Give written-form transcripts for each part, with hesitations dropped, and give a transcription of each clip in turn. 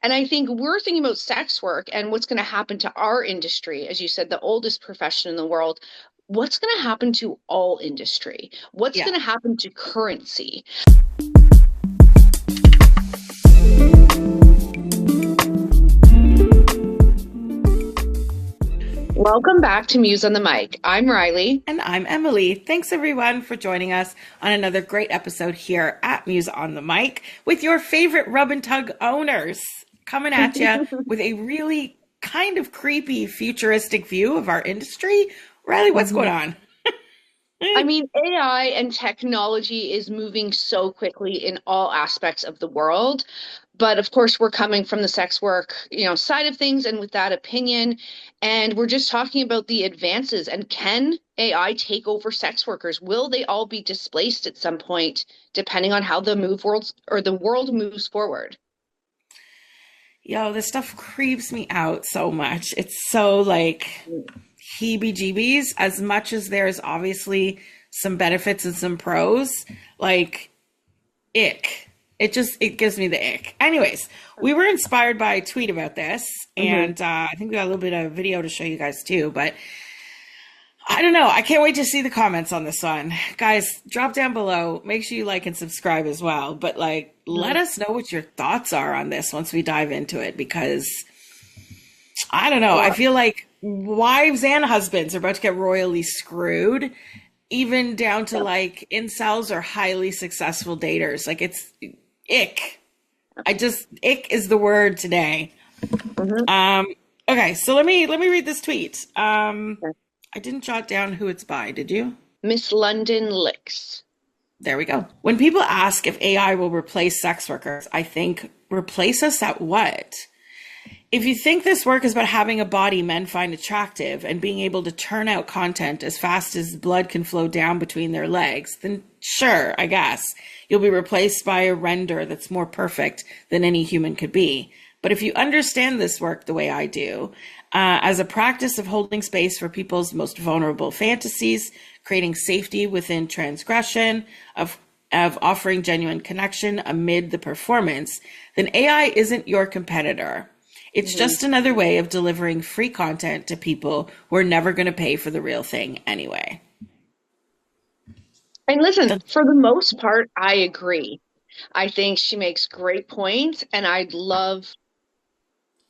And I think we're thinking about sex work and what's going to happen to our industry, as you said, the oldest profession in the world. What's going to happen to all industry? What's Yeah. going to happen to currency? Welcome back to Muse on the Mic. I'm Riley. And I'm Emily. Thanks everyone for joining us on another great episode here at MUSE on the Mic with your favorite rub and tug owners coming at you with a really kind of creepy futuristic view of our industry. Riley, what's going on? I mean, AI and technology is moving so quickly in all aspects of the world. But of course, we're coming from the sex work, side of things and with that opinion. And we're just talking about the advances and can AI take over sex workers? Will they all be displaced at some point, depending on how the world moves forward? Yo, this stuff creeps me out so much. It's so like heebie-jeebies, as much as there's obviously some benefits and some pros, like ick. It gives me the ick. Anyways, we were inspired by a tweet about this, and I think we got a little bit of video to show you guys too, but I don't know. I can't wait to see the comments on this one. Guys, drop down below. Make sure you like and subscribe as well, but let us know what your thoughts are on this once we dive into it, because I don't know. I feel like wives and husbands are about to get royally screwed, even down to incels or highly successful daters. It's ick. Ick is the word today. Okay, so let me read this tweet. I didn't jot down who it's by. Did you? Miss London Licks. There we go. When people ask if AI will replace sex workers, I think, replace us at what? If you think this work is about having a body men find attractive and being able to turn out content as fast as blood can flow down between their legs, then sure, I guess. You'll be replaced by a render that's more perfect than any human could be. But if you understand this work the way I do, as a practice of holding space for people's most vulnerable fantasies, creating safety within transgression, of offering genuine connection amid the performance, then AI isn't your competitor. It's just another way of delivering free content to people who are never going to pay for the real thing anyway. And listen, for the most part, I agree. I think she makes great points, and I'd love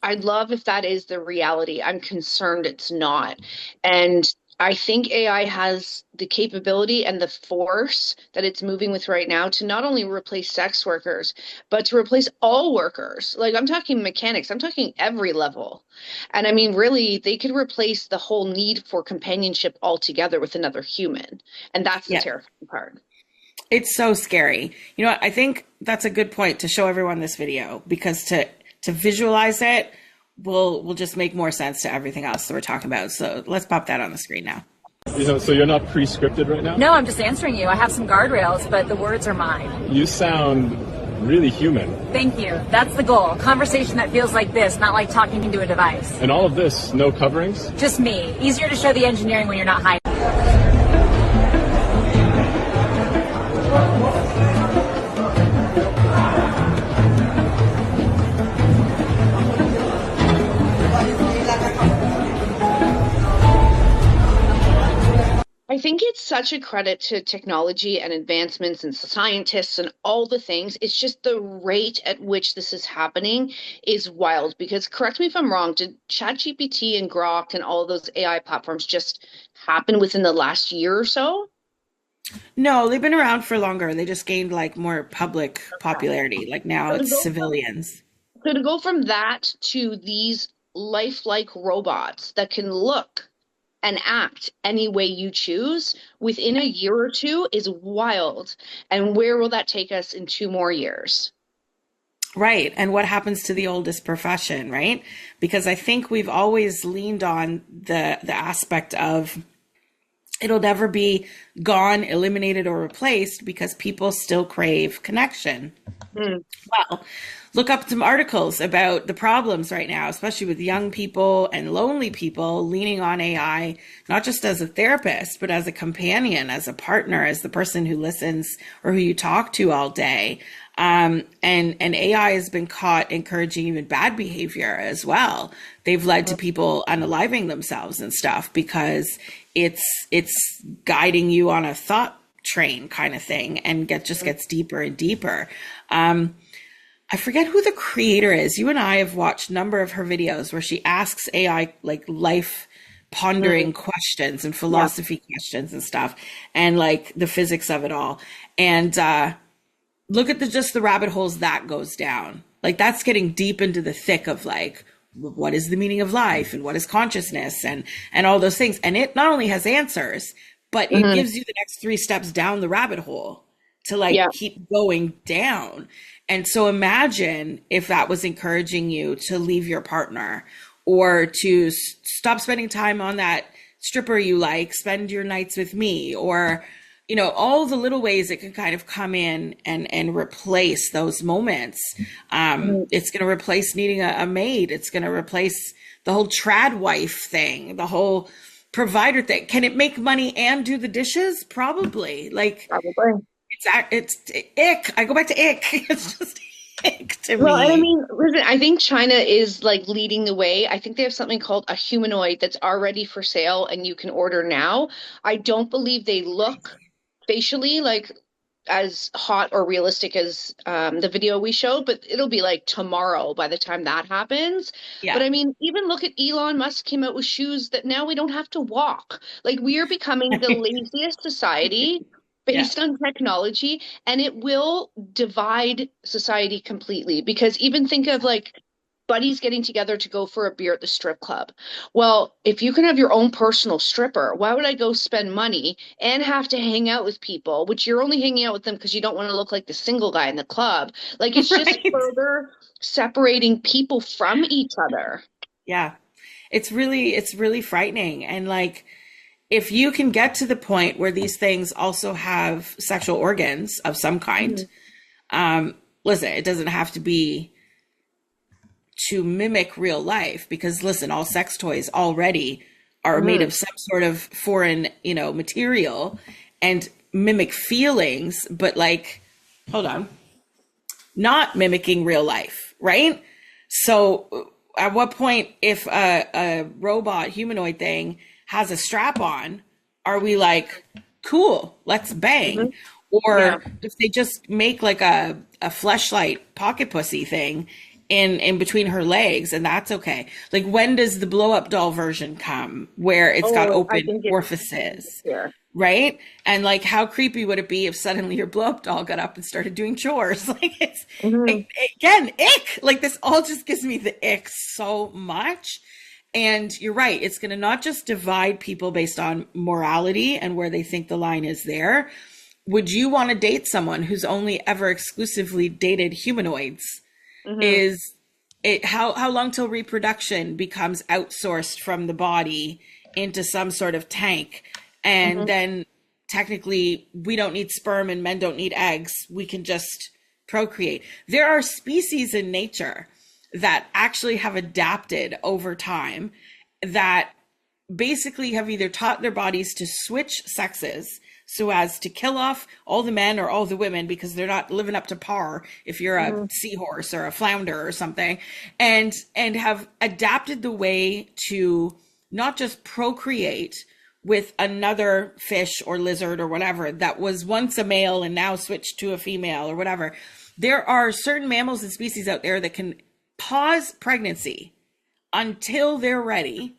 if that is the reality. I'm concerned it's not. And I think AI has the capability and the force that it's moving with right now to not only replace sex workers, but to replace all workers. I'm talking mechanics, I'm talking every level. And I mean, really, they could replace the whole need for companionship altogether with another human. And that's the terrifying part. It's so scary. You know what? I think that's a good point to show everyone this video, because to visualize it will just make more sense to everything else that we're talking about. So let's pop that on the screen now. So you're not pre-scripted right now? No, I'm just answering you. I have some guardrails, but the words are mine. You sound really human. Thank you. That's the goal. Conversation that feels like this, not like talking into a device. And all of this, no coverings? Just me. Easier to show the engineering when you're not hiding. I think it's such a credit to technology and advancements and scientists and all the things. It's just the rate at which this is happening is wild, because correct me if I'm wrong, did ChatGPT and Grok and all of those AI platforms just happen within the last year or so? No, they've been around for longer. They just gained more public popularity. Now it's civilians. So to go from that to these lifelike robots that can look and act any way you choose within a year or two is wild. And where will that take us in 2 more years? Right. And what happens to the oldest profession, right? Because I think we've always leaned on the aspect of it'll never be gone, eliminated, or replaced, because people still crave connection. Well, look up some articles about the problems right now, especially with young people and lonely people leaning on AI, not just as a therapist, but as a companion, as a partner, as the person who listens or who you talk to all day. And AI has been caught encouraging even bad behavior as well. They've led to people unaliving themselves and stuff because it's guiding you on a thought train kind of thing, and just gets deeper and deeper. I forget who the creator is. You and I have watched a number of her videos where she asks AI like life pondering questions and philosophy questions and stuff, and like the physics of it all. And look at just the rabbit holes that goes down. Like that's getting deep into the thick of like, what is the meaning of life and what is consciousness and all those things. And it not only has answers, but it gives you the next 3 steps down the rabbit hole to like keep going down. And so imagine if that was encouraging you to leave your partner, or to stop spending time on that stripper you like, spend your nights with me, or, you know, all the little ways it can kind of come in and replace those moments. It's going to replace needing a maid. It's going to replace the whole trad wife thing, the whole provider thing. Can it make money and do the dishes? Probably. Like, it's ick. I go back to ick. It's just ick to me. Well, and I mean, listen, I think China is like leading the way. I think they have something called a humanoid that's already for sale and you can order now. I don't believe they look facially like as hot or realistic as the video we showed, but it'll be like tomorrow by the time that happens. But I mean, even look at Elon Musk came out with shoes that now we don't have to walk. Like we are becoming the laziest society based on technology, and it will divide society completely. Because even think of like buddies getting together to go for a beer at the strip club. Well, if you can have your own personal stripper, why would I go spend money and have to hang out with people, which you're only hanging out with them because you don't want to look like the single guy in the club? Like it's just further separating people from each other. Yeah. It's really frightening. And like, if you can get to the point where these things also have sexual organs of some kind, listen, it doesn't have to be to mimic real life, because listen, all sex toys already are made of some sort of foreign, you know, material and mimic feelings, but like, hold on, not mimicking real life, right? So at what point, if a robot humanoid thing has a strap on, are we like, cool, let's bang? Or if they just make like a fleshlight pocket pussy thing in between her legs, and that's okay. Like, when does the blow up doll version come where it's got open orifices? Right? And like, how creepy would it be if suddenly your blow up doll got up and started doing chores? Like, it's again, ick. Like, this all just gives me the ick so much. And you're right, it's going to not just divide people based on morality and where they think the line is there. Would you want to date someone who's only ever exclusively dated humanoids? Is it how long till reproduction becomes outsourced from the body into some sort of tank, and then technically we don't need sperm and men don't need eggs, we can just procreate? There are species in nature that actually have adapted over time, that basically have either taught their bodies to switch sexes so as to kill off all the men or all the women because they're not living up to par if you're a seahorse or a flounder or something, and have adapted the way to not just procreate with another fish or lizard or whatever that was once a male and now switched to a female or whatever. There are certain mammals and species out there that can pause pregnancy until they're ready,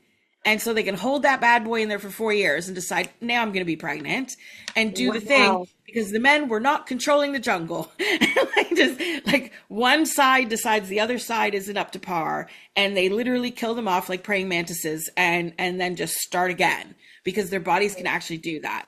and so they can hold that bad boy in there for 4 years and decide, now I'm going to be pregnant, and do the thing, because the men were not controlling the jungle. like one side decides the other side isn't up to par, and they literally kill them off like praying mantises, and then just start again, because their bodies can actually do that.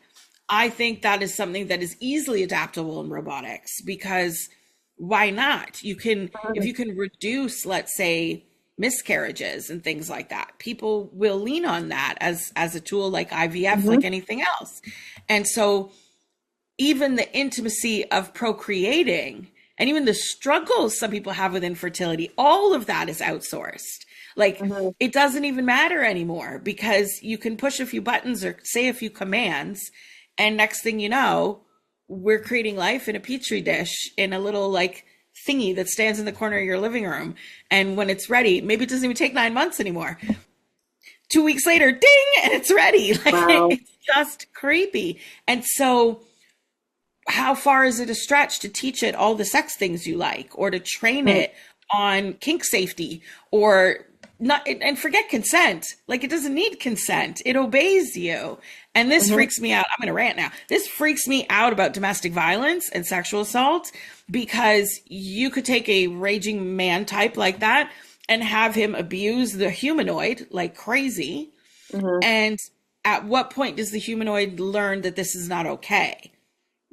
I think that is something that is easily adaptable in robotics, because why not? You can, if you can reduce, let's say, miscarriages and things like that, people will lean on that as a tool, like IVF, like anything else. And so even the intimacy of procreating, and even the struggles some people have with infertility, all of that is outsourced. Like, it doesn't even matter anymore, because you can push a few buttons or say a few commands, and next thing you know, we're creating life in a petri dish in a little like thingy that stands in the corner of your living room. And when it's ready, maybe it doesn't even take 9 months anymore. 2 weeks later, ding, and it's ready. Like Wow. it's just creepy. And so how far is it a stretch to teach it all the sex things you like, or to train Mm, it on kink safety, or not, and forget consent. Like it doesn't need consent. It obeys you. And this mhm, freaks me out. I'm going to rant now. This freaks me out about domestic violence and sexual assault, because you could take a raging man type like that and have him abuse the humanoid like crazy. mhm, And at what point does the humanoid learn that this is not okay?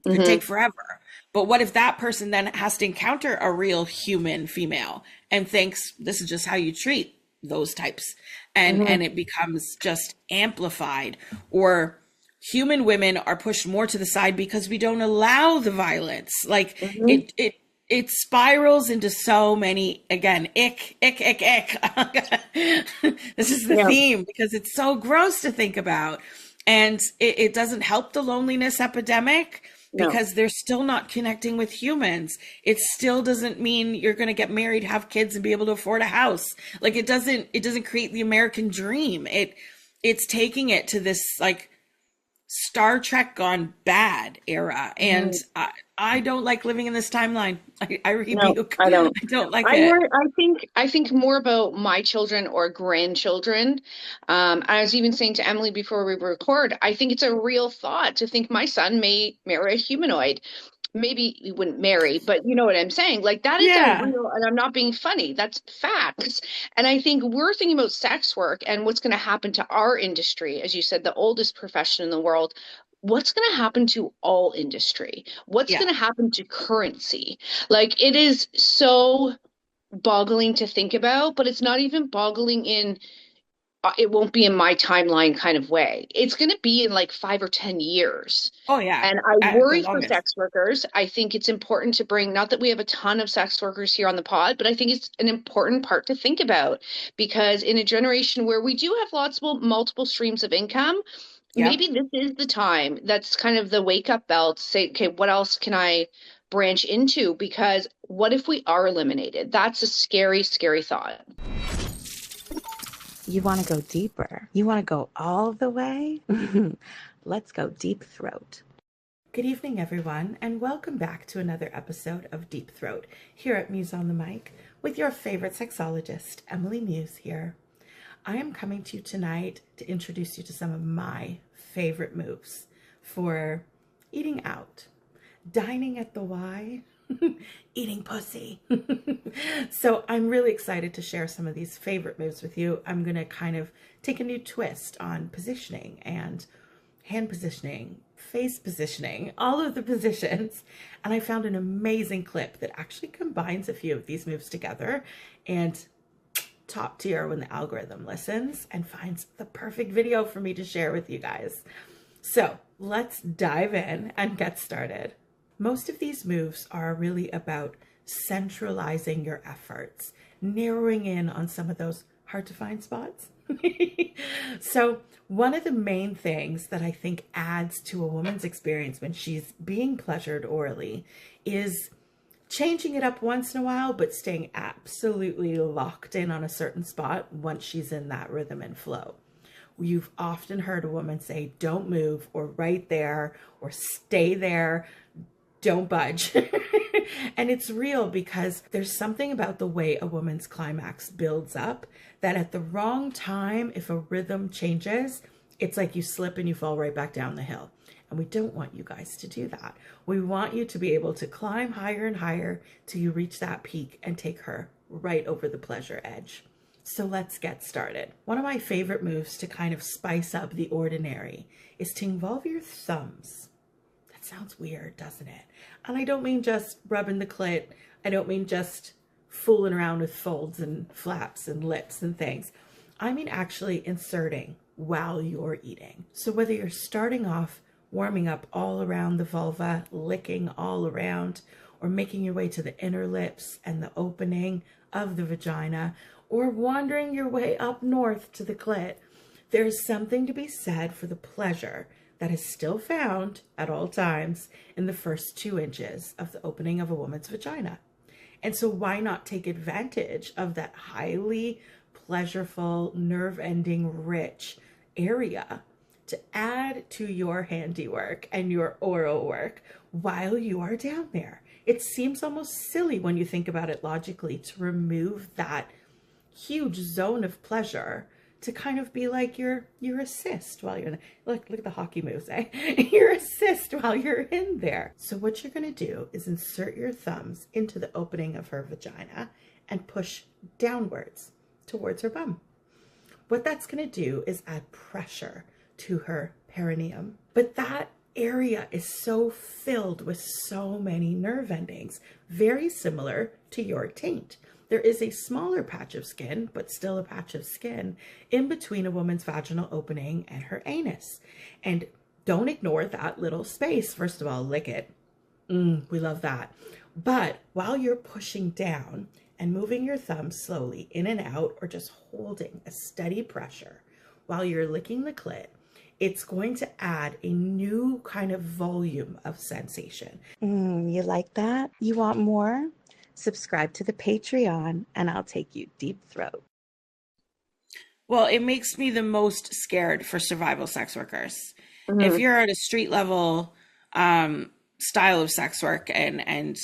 Could take mhm, forever. But what if that person then has to encounter a real human female and thinks this is just how you treat those types, and mhm, it becomes just amplified? Or human women are pushed more to the side because we don't allow the violence. Like mhm. it spirals into so many, again, ick. This is the Yeah, theme because it's so gross to think about. And it doesn't help the loneliness epidemic no, because they're still not connecting with humans. It still doesn't mean you're going to get married, have kids, and be able to afford a house. Like it doesn't create the American dream. It's taking it to this like Star Trek gone bad era. And mhm, I don't like living in this timeline. I no, rebuke. I don't. I don't like it. I think more about my children or grandchildren. I was even saying to Emily before we record, I think it's a real thought to think my son may marry a humanoid. Maybe we wouldn't marry, but you know what I'm saying? Like that is a Yeah. real, and I'm not being funny. That's facts. And I think we're thinking about sex work and what's going to happen to our industry, as you said, the oldest profession in the world. What's going to happen to all industry? What's Yeah. going to happen to currency? Like it is so boggling to think about, but it's not even boggling in it won't be in my timeline kind of way. It's going to be in like 5 or 10 years. Oh yeah. And I At the worry for longest. sex workers. I think it's important to bring, not that we have a ton of sex workers here on the pod, but I think it's an important part to think about because in a generation where we do have lots of multiple streams of income, Yep. maybe this is the time that's kind of the wake up bell to say, okay, what else can I branch into? Because what if we are eliminated? That's a scary, scary thought. You want to go deeper? You want to go all the way? Let's go deep throat. Good evening, everyone, and welcome back to another episode of Deep Throat here at MUSE On the Mic with your favorite sexologist, Emily Muse here. I am coming to you tonight to introduce you to some of my favorite moves for eating out, dining at the Y, eating pussy. So I'm really excited to share some of these favorite moves with you. I'm going to kind of take a new twist on positioning and hand positioning, face positioning, all of the positions. And I found an amazing clip that actually combines a few of these moves together, and top tier when the algorithm listens and finds the perfect video for me to share with you guys. So let's dive in and get started. Most of these moves are really about centralizing your efforts, narrowing in on some of those hard to find spots. So one of the main things that I think adds to a woman's experience when she's being pleasured orally is changing it up once in a while, but staying absolutely locked in on a certain spot once she's in that rhythm and flow. You've often heard a woman say, don't move, or right there, or stay there, don't budge. And it's real because there's something about the way a woman's climax builds up that at the wrong time, if a rhythm changes, it's like you slip and you fall right back down the hill. And we don't want you guys to do that. We want you to be able to climb higher and higher till you reach that peak and take her right over the pleasure edge. So let's get started. One of my favorite moves to kind of spice up the ordinary is to involve your thumbs. That sounds weird, doesn't it? And I don't mean just rubbing the clit. I don't mean just fooling around with folds and flaps and lips and things. I mean actually inserting while you're eating. So whether you're starting off warming up all around the vulva, licking all around, or making your way to the inner lips and the opening of the vagina, or wandering your way up north to the clit, there's something to be said for the pleasure that is still found at all times in the first 2 inches of the opening of a woman's vagina. And so why not take advantage of that highly pleasurable, nerve-ending, rich area to add to your handiwork and your oral work while you are down there? It seems almost silly when you think about it logically to remove that huge zone of pleasure to kind of be like your assist while you're in look at the hockey moves, eh? Your assist while you're in there. So what you're going to do is insert your thumbs into the opening of her vagina and push downwards towards her bum. What that's going to do is add pressure to her perineum. But that area is so filled with so many nerve endings, very similar to your taint. There is a smaller patch of skin, but still a patch of skin, in between a woman's vaginal opening and her anus. And don't ignore that little space. First of all, lick it. We love that. But while you're pushing down and moving your thumb slowly in and out, or just holding a steady pressure while you're licking the clit, it's going to add a new kind of volume of sensation. You like that? You want more? Subscribe to the Patreon and I'll take you deep throat. Well, it makes me the most scared for survival sex workers. If you're at a street level style of sex work and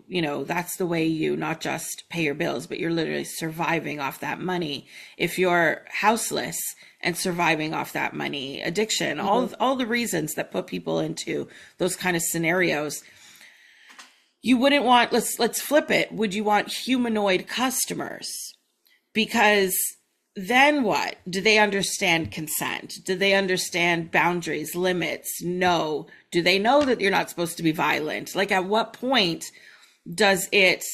you know, that's the way you not just pay your bills, but you're literally surviving off that money. If you're houseless and surviving off that money, addiction, all the reasons that put people into those kind of scenarios, you wouldn't want, let's flip it. Would you want humanoid customers? Because then what? Do they understand consent? Do they understand boundaries, limits? No. Do they know that you're not supposed to be violent? Like, at what point does it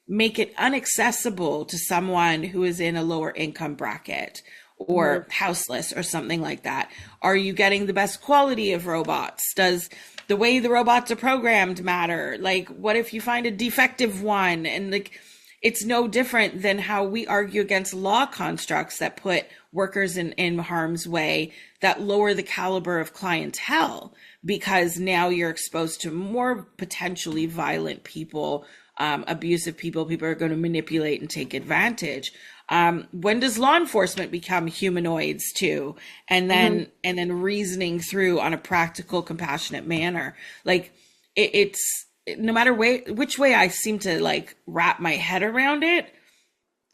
make it inaccessible to someone who is in a lower income bracket or houseless or something like that? Are you getting the best quality of robots? Does the way the robots are programmed matter? Like, what if you find a defective one? And like, it's no different than how we argue against law constructs that put workers in harm's way, that lower the caliber of clientele, because now you're exposed to more potentially violent people, abusive people. People are going to manipulate and take advantage. When does law enforcement become humanoids too? And then reasoning through on a practical, compassionate manner. Like, it's no matter which way I seem to like wrap my head around it,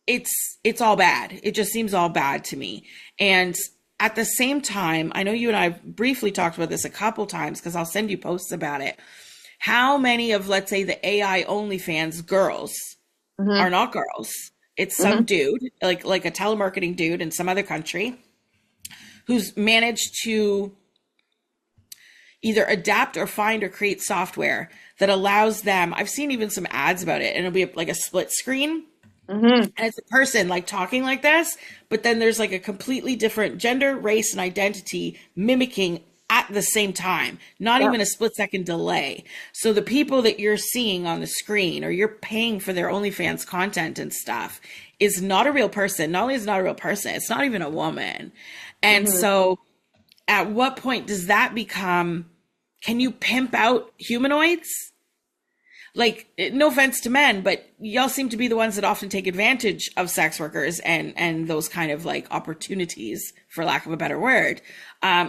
it's all bad. It just seems all bad to me. And at the same time, I know you and I briefly talked about this a couple times because I'll send you posts about it. How many of, let's say, the AI OnlyFans girls are not girls? It's some dude, like a telemarketing dude in some other country, who's managed to either adapt or find or create software that allows them. I've seen even some ads about it, and it'll be like a split screen. And it's a person like talking like this, but then there's like a completely different gender, race, and identity mimicking at the same time, not even a split second delay. So the people that you're seeing on the screen, or you're paying for their OnlyFans content and stuff, is not a real person. Not only is it not a real person, it's not even a woman. And so at what point does that become, can you pimp out humanoids? Like, no offense to men, but y'all seem to be the ones that often take advantage of sex workers and those kind of like opportunities, for lack of a better word.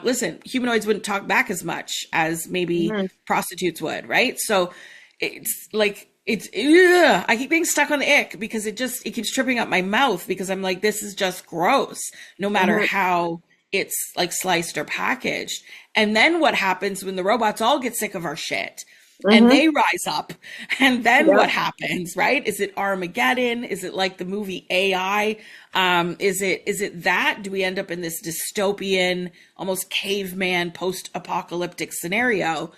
Listen, humanoids wouldn't talk back as much as maybe prostitutes would, right? So it's like, I keep being stuck on the ick because it keeps tripping up my mouth, because I'm like, this is just gross, no matter how it's like sliced or packaged. And then what happens when the robots all get sick of our shit? And they rise up, and then what happens, right? Is it Armageddon? Is it like the movie AI? Is it that? Do we end up in this dystopian, almost caveman, post-apocalyptic scenario?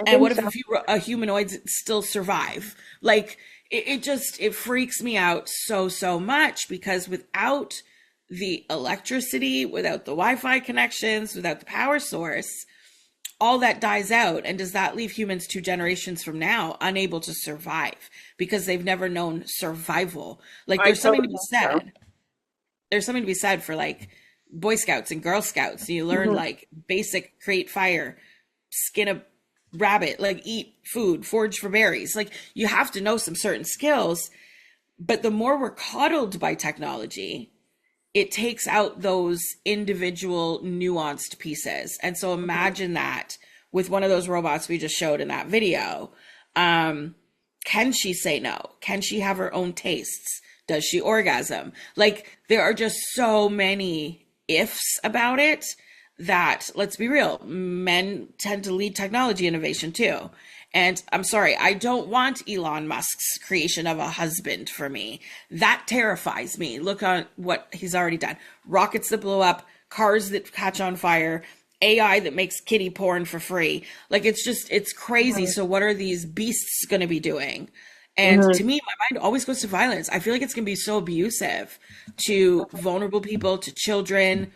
And what if a few humanoids still survive? Like, it freaks me out so much, because without the electricity, without the Wi-Fi connections, without the power source, all that dies out. And does that leave humans 2 generations from now unable to survive because they've never known survival? Like, there's something to be said. There's something to be said for like Boy Scouts and Girl Scouts. You learn like basic create fire, skin a rabbit, like eat food, forage for berries. Like you have to know some certain skills. But the more we're coddled by technology, it takes out those individual nuanced pieces. And so imagine that with one of those robots we just showed in that video. Can she say no? Can she have her own tastes? Does she orgasm? Like there are just so many ifs about it that, let's be real, men tend to lead technology innovation too. And I'm sorry, I don't want Elon Musk's creation of a husband for me. That terrifies me. Look at what he's already done. Rockets that blow up, cars that catch on fire, AI that makes kiddie porn for free. Like it's crazy. So what are these beasts going to be doing? And to me, my mind always goes to violence. I feel like it's going to be so abusive to vulnerable people, to children.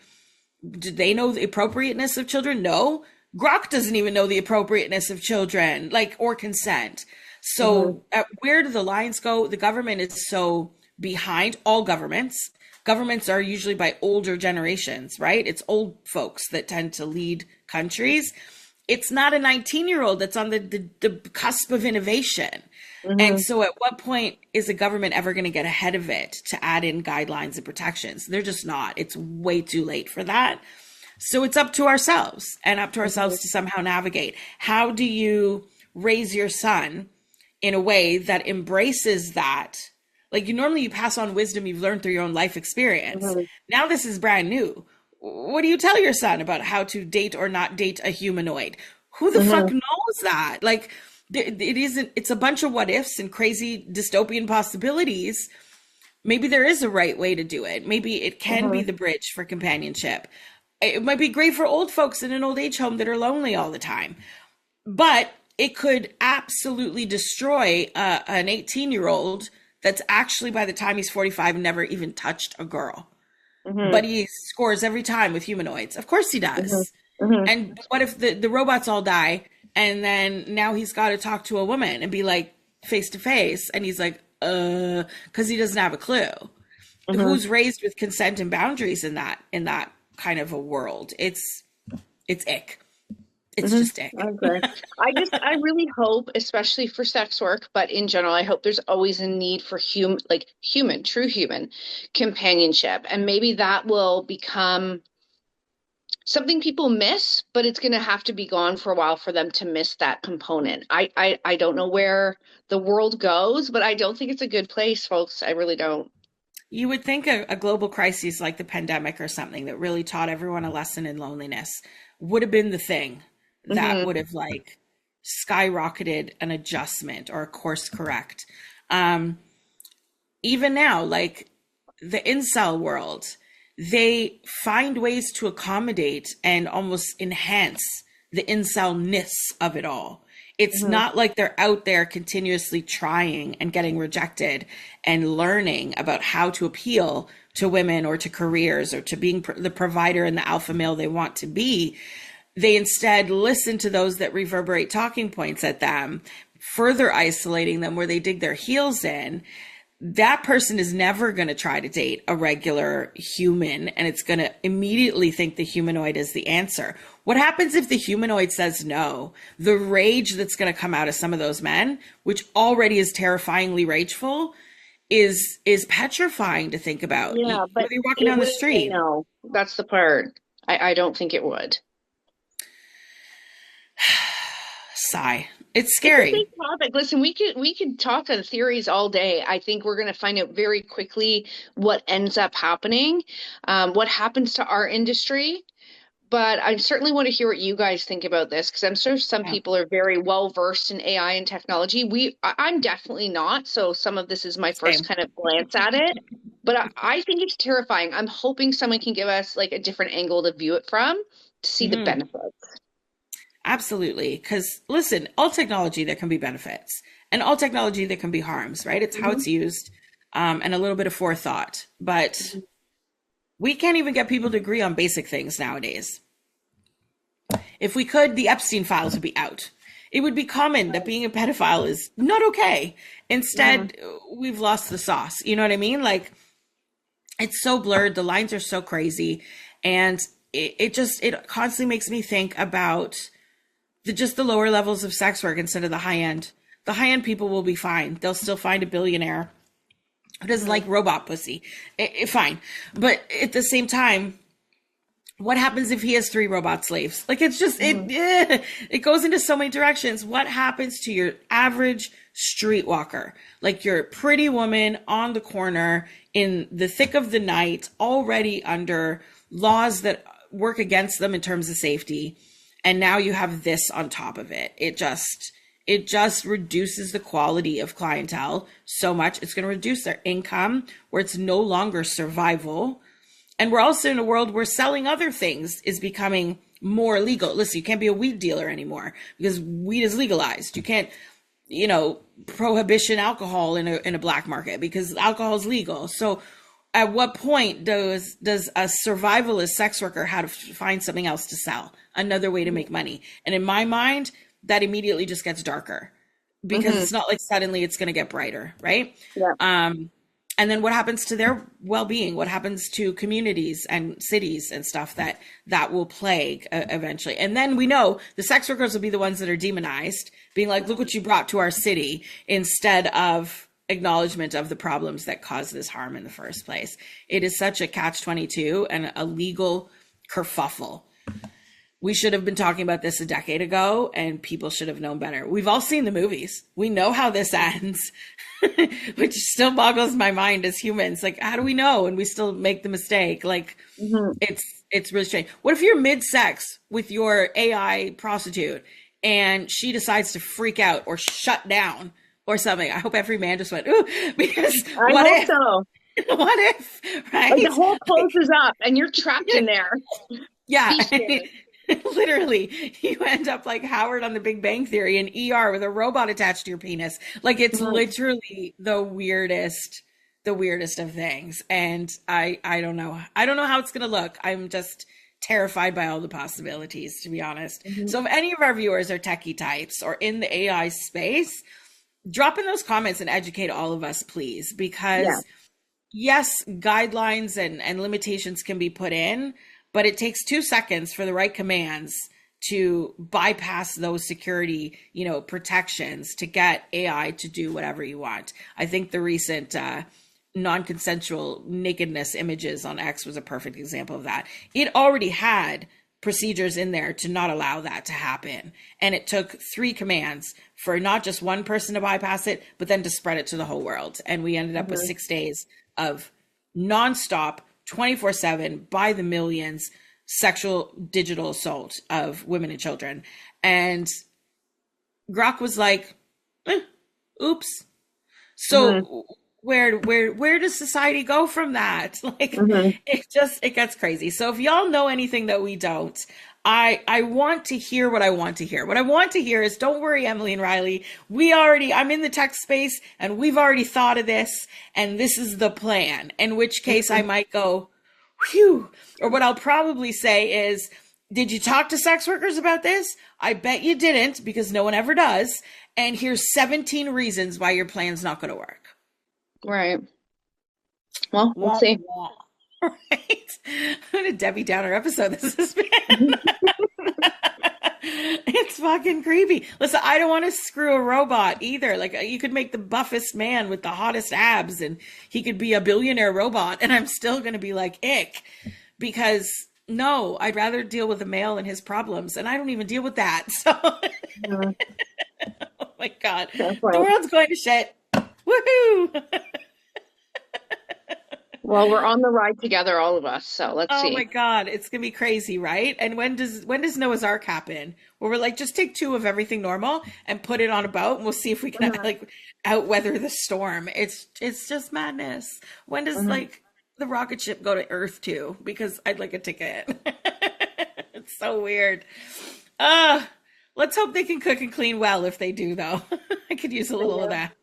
Do they know the appropriateness of children? No. Grok doesn't even know the appropriateness of children, like, or consent. So where do the lines go? The government is so behind. All governments. Governments are usually by older generations, right? It's old folks that tend to lead countries. It's not a 19-year-old that's on the cusp of innovation. And so at what point is the government ever going to get ahead of it to add in guidelines and protections? They're just not. It's way too late for that. So it's up to ourselves to somehow navigate. How do you raise your son in a way that embraces that? Like you pass on wisdom you've learned through your own life experience. Now this is brand new. What do you tell your son about how to date or not date a humanoid? Who the fuck knows that? Like it's a bunch of what ifs and crazy dystopian possibilities. Maybe there is a right way to do it. Maybe it can be the bridge for companionship. It might be great for old folks in an old age home that are lonely all the time, but it could absolutely destroy an 18-year-old that's actually, by the time he's 45, never even touched a girl. But he scores every time with humanoids. Of course he does. And what if the robots all die and then now he's got to talk to a woman and be like face to face, and he's like, because he doesn't have a clue. Who's raised with consent and boundaries in that kind of a world? It's ick. It's just ick. Okay. I really hope, especially for sex work, but in general, I hope there's always a need for true human companionship. And maybe that will become something people miss, but it's going to have to be gone for a while for them to miss that component. I don't know where the world goes, but I don't think it's a good place, folks. I really don't. You would think a global crisis like the pandemic or something that really taught everyone a lesson in loneliness would have been the thing that would have like skyrocketed an adjustment or a course correct. Even now, like the incel world, they find ways to accommodate and almost enhance the incel-ness of it all. It's not like they're out there continuously trying and getting rejected and learning about how to appeal to women or to careers or to being the provider and the alpha male they want to be. They instead listen to those that reverberate talking points at them, further isolating them where they dig their heels in. That person is never going to try to date a regular human, and it's going to immediately think the humanoid is the answer. What happens if the humanoid says no? The rage that's going to come out of some of those men, which already is terrifyingly rageful, is petrifying to think about. Yeah, but you're walking down the street. No, that's the part. I don't think it would. Sigh. It's scary. It's a big topic. Listen, we could talk on theories all day. I think we're going to find out very quickly what ends up happening, what happens to our industry. But I certainly want to hear what you guys think about this, because I'm sure some people are very well versed in AI and technology. I'm definitely not. So some of this is my first kind of glance at it. But I think it's terrifying. I'm hoping someone can give us like a different angle to view it from to see the benefits. Absolutely. Because listen, all technology, there can be benefits, and all technology, there can be harms, right? It's how it's used, and a little bit of forethought. But we can't even get people to agree on basic things nowadays. If we could, the Epstein files would be out. It would be common that being a pedophile is not okay. Instead, we've lost the sauce. You know what I mean? Like, it's so blurred. The lines are so crazy. And it constantly makes me think about the lower levels of sex work instead of the high end. The high end people will be fine. They'll still find a billionaire who doesn't like robot pussy. Fine. But at the same time, what happens if he has 3 robot slaves? Like, it's just, it goes into so many directions. What happens to your average streetwalker? Like your pretty woman on the corner in the thick of the night, already under laws that work against them in terms of safety. And now you have this on top of it. It just reduces the quality of clientele so much. It's going to reduce their income, where it's no longer survival. And we're also in a world where selling other things is becoming more legal. Listen, you can't be a weed dealer anymore because weed is legalized. You can't, prohibition alcohol in a black market because alcohol is legal. So at what point does a survivalist sex worker have to find something else to sell, another way to make money? And in my mind, that immediately just gets darker because it's not like suddenly it's going to get brighter, right? Yeah. And then what happens to their well-being? What happens to communities and cities and stuff that will plague eventually? And then we know the sex workers will be the ones that are demonized, being like, look what you brought to our city, instead of acknowledgement of the problems that caused this harm in the first place. It is such a catch-22 and a legal kerfuffle. We should have been talking about this a decade ago, and people should have known better. We've all seen the movies. We know how this ends, which still boggles my mind as humans. Like, how do we know? And we still make the mistake. Like, it's really strange. What if you're mid-sex with your AI prostitute and she decides to freak out or shut down or something? I hope every man just went, ooh, because what if? So. What if, right? Like the whole closes up and you're trapped in there. Yeah. Literally, you end up like Howard on the Big Bang Theory in ER with a robot attached to your penis. Like, it's literally the weirdest of things. And I don't know. I don't know how it's going to look. I'm just terrified by all the possibilities, to be honest. So if any of our viewers are techie types or in the AI space, drop in those comments and educate all of us, please. Because yes, guidelines and limitations can be put in, but it takes 2 seconds for the right commands to bypass those security, protections to get AI to do whatever you want. I think the recent non-consensual nakedness images on X was a perfect example of that. It already had procedures in there to not allow that to happen. And it took 3 commands for not just one person to bypass it, but then to spread it to the whole world. And we ended up with 6 days of nonstop, 24/7, by the millions, sexual digital assault of women and children. And Grok was like, oops. So where does society go from that? Like, it gets crazy. So if y'all know anything that we don't, I want to hear what I want to hear. What I want to hear is, don't worry, Emily and Riley, I'm in the tech space and we've already thought of this and this is the plan. In which case I might go, whew. Or what I'll probably say is, did you talk to sex workers about this? I bet you didn't, because no one ever does. And here's 17 reasons why your plan's not going to work. Right. Well, we'll see. Right. What a Debbie Downer episode this has been. It's fucking creepy. Listen, I don't want to screw a robot either. Like, you could make the buffest man with the hottest abs and he could be a billionaire robot and I'm still going to be like, ick. Because no, I'd rather deal with a male and his problems. And I don't even deal with that. So, oh my God. The world's going to shit. Woohoo. Well, we're on the ride together, all of us. So let's see. Oh my God, it's gonna be crazy, right? And when does Noah's Ark happen? Where we're like, just take 2 of everything normal and put it on a boat, and we'll see if we can like outweather the storm. It's just madness. When does like the rocket ship go to Earth too? Because I'd like a ticket. It's so weird. Let's hope they can cook and clean well. If they do, though, I could use a little of that.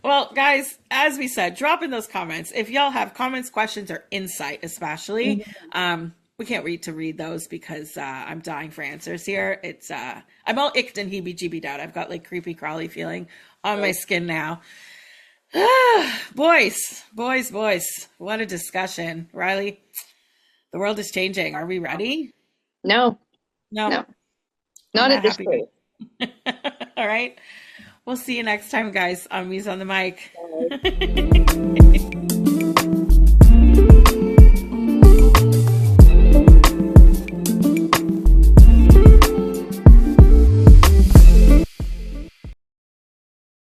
Well, guys, as we said, drop in those comments. If y'all have comments, questions, or insight, especially, we can't wait to read those because I'm dying for answers here. It's I'm all icked and heebie-jeebied out. I've got like creepy crawly feeling on my skin now. Boys. What a discussion. Riley, the world is changing. Are we ready? No, No, no, I'm not not at this happy. point. All right. We'll see you next time, guys, on MUSE on the Mic. Bye.